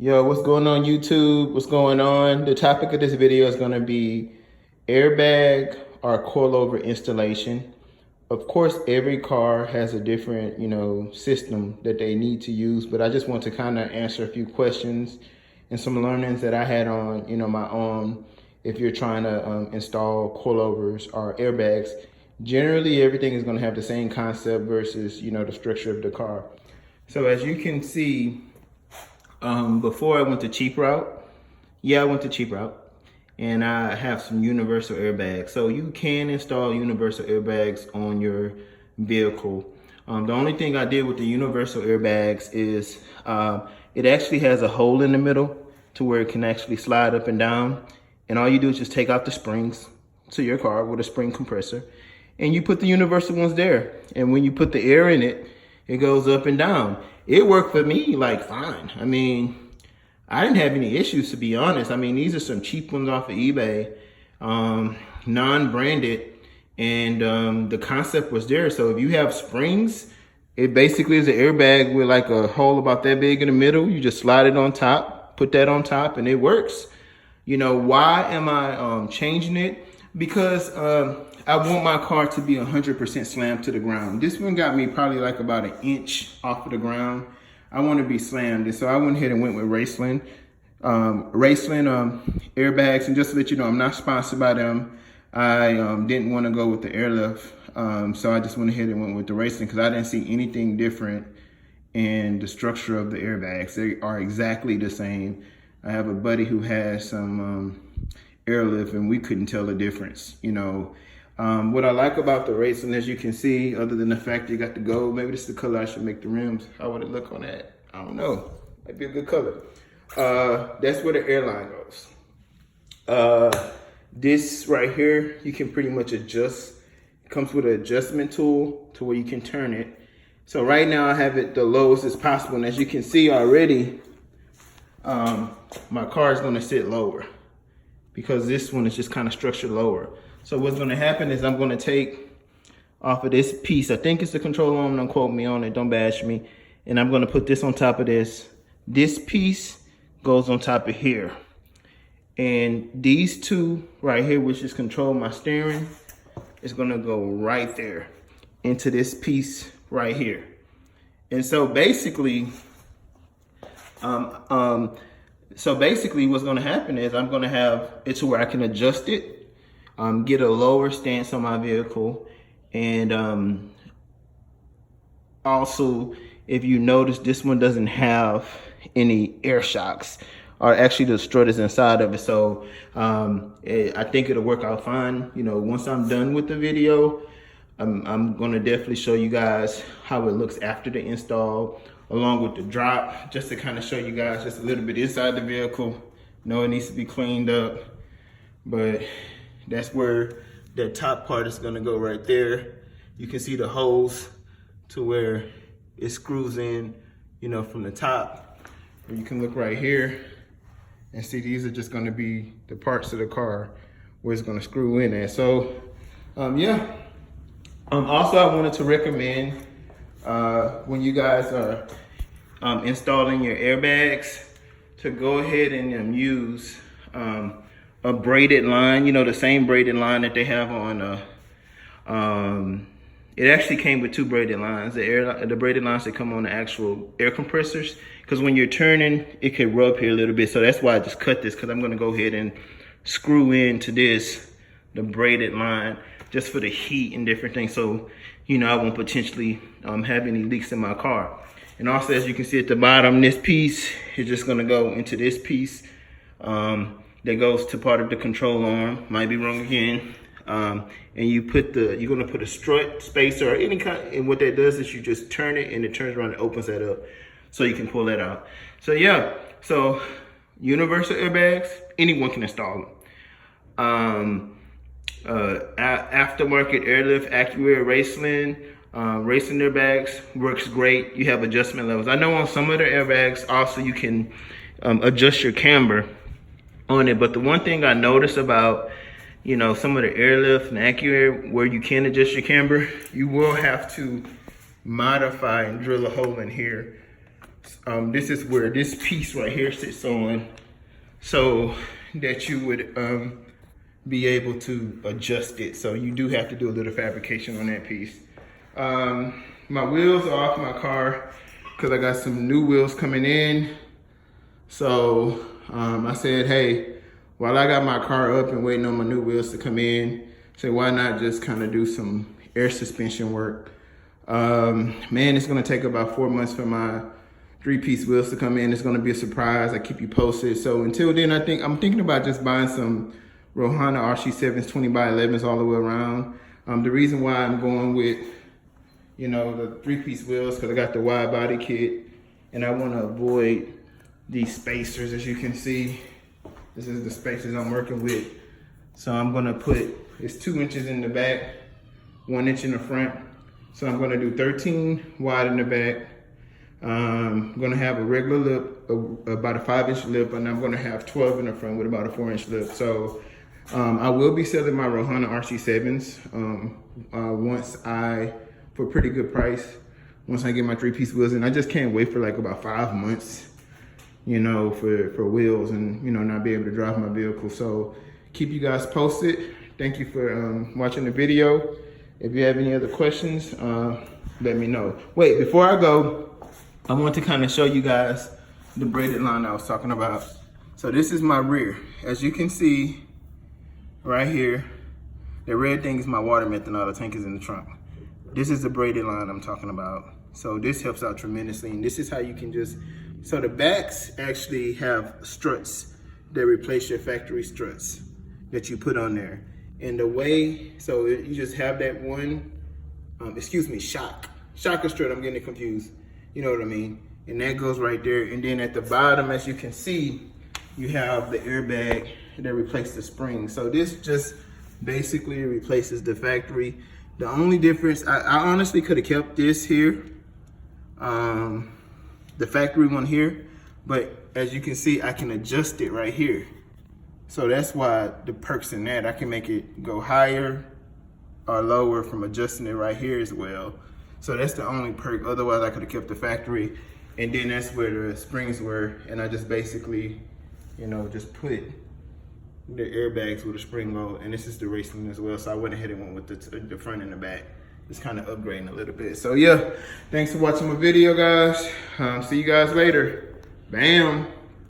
Yo, what's going on YouTube? What's going on? The topic of this video is going to be airbag or coilover installation. Of course, every car has a different, system that they need to use, but I just want to kind of answer a few questions and some learnings that I had on, my own if you're trying to install coilovers or airbags. Generally, everything is going to have the same concept versus, the structure of the car. So as you can see, before I went the cheap route. I went the cheap route. And I have some universal airbags. So you can install universal airbags on your vehicle. The only thing I did with the universal airbags is it actually has a hole in the middle to where it can actually slide up and down. And all you do is just take out the springs to your car with a spring compressor. And you put the universal ones there. And when you put the air in it, it goes up and down. It worked for me like fine. I mean, I didn't have any issues, to be honest. I mean, these are some cheap ones off of eBay, non-branded, and the concept was there. So if you have springs, it basically is an airbag with like a hole about that big in the middle. You just slide it on top, put that on top, and it works. Why am I changing it? Because I want my car to be 100% slammed to the ground. This one got me probably like about an inch off of the ground. I want to be slammed. And so I went ahead and went with Raceland. Airbags. And just to let you know, I'm not sponsored by them. I didn't want to go with the airlift. So I just went ahead and went with the Raceland because I didn't see anything different in the structure of the airbags. They are exactly the same. I have a buddy who has some airlift and we couldn't tell the difference, What I like about the Raceland, as you can see, other than the fact you got the gold, maybe this is the color I should make the rims. How would it look on that? I don't know. Might be a good color. That's where the airline goes. This right here, you can pretty much adjust. It comes with an adjustment tool to where you can turn it. So right now I have it the lowest as possible. And as you can see already, my car is going to sit lower because this one is just kind of structured lower. So what's going to happen is I'm going to take off of this piece. I think it's the control arm. Don't quote me on it. Don't bash me. And I'm going to put this on top of this. This piece goes on top of here. And these two right here, which is control my steering, is going to go right there into this piece right here. And so basically, what's going to happen is I'm going to have it to where I can adjust it. Get a lower stance on my vehicle. And also, if you notice, this one doesn't have any air shocks, or actually the strut is inside of it. So I think it'll work out fine. Once I'm done with the video, I'm gonna definitely show you guys how it looks after the install, along with the drop, just to kind of show you guys just a little bit inside the vehicle. It needs to be cleaned up, but that's where the top part is gonna go right there. You can see the holes to where it screws in, from the top. Or you can look right here and see these are just gonna be the parts of the car where it's gonna screw in at. So, also I wanted to recommend when you guys are installing your airbags to go ahead and use a braided line, the same braided line that they have on, it actually came with two braided lines, the braided lines that come on the actual air compressors, because when you're turning, it can rub here a little bit. So that's why I just cut this, because I'm gonna go ahead and screw into this, the braided line, just for the heat and different things. So, I won't potentially have any leaks in my car. And also, as you can see at the bottom, this piece is just gonna go into this piece. That goes to part of the control arm. Might be wrong again. And you're gonna put a strut spacer or any kind, and what that does is you just turn it and it turns around and opens that up so you can pull that out. So so universal airbags, anyone can install them. Aftermarket airlift, AccuAir, Raceland, Racing airbags works great. You have adjustment levels. I know on some of the airbags also you can adjust your camber on it, but the one thing I noticed about some of the airlift and AccuAir where you can adjust your camber, you will have to modify and drill a hole in here This is where this piece right here sits on, so that you would be able to adjust it. So you do have to do a little fabrication on that piece. My wheels are off my car because I got some new wheels coming in. So I said, hey, while I got my car up and waiting on my new wheels to come in, so why not just kind of do some air suspension work? Man, it's gonna take about 4 months for my 3-piece wheels to come in. It's gonna be a surprise. I keep you posted. So until then, I'm thinking about just buying some Rohana RC7s 20x11s all the way around. The reason why I'm going with, you know, the 3-piece wheels, because I got the wide body kit and I want to avoid these spacers. As you can see, this is the spacers I'm working with. So I'm gonna put, it's 2 inches in the back, 1 inch in the front. So I'm gonna do 13 wide in the back. I'm gonna have a regular lip, about a 5-inch lip, and I'm gonna have 12 in the front with about a 4-inch lip. So I will be selling my Rohana RC7s for a pretty good price, once I get my 3-piece wheels in. I just can't wait for like about 5 months, you know, for wheels and, you know, not be able to drive my vehicle. So keep you guys posted. Thank you for watching the video. If you have any other questions, let me know. Wait, before I go, I want to kind of show you guys the braided line I was talking about. So this is my rear. As you can see right here, the red thing is my water methanol. The tank is in the trunk. This is the braided line I'm talking about. So this helps out tremendously. And this is how you can just, so the backs actually have struts that replace your factory struts that you put on there. And the way, so you just have that one, shocker strut, I'm getting it confused. You know what I mean? And that goes right there. And then at the bottom, as you can see, you have the airbag that replaces the spring. So this just basically replaces the factory. The only difference, I honestly could have kept this here, the factory one here, but as you can see, I can adjust it right here. So that's why the perks in that, I can make it go higher or lower from adjusting it right here as well. So that's the only perk. Otherwise I could have kept the factory, and then that's where the springs were. And I just basically, you know, just put the airbags with a spring load. And this is the racing as well. So I went ahead and went with the front and the back. Just kind of upgrading a little bit. So yeah, thanks for watching my video, guys. See you guys later. Bam.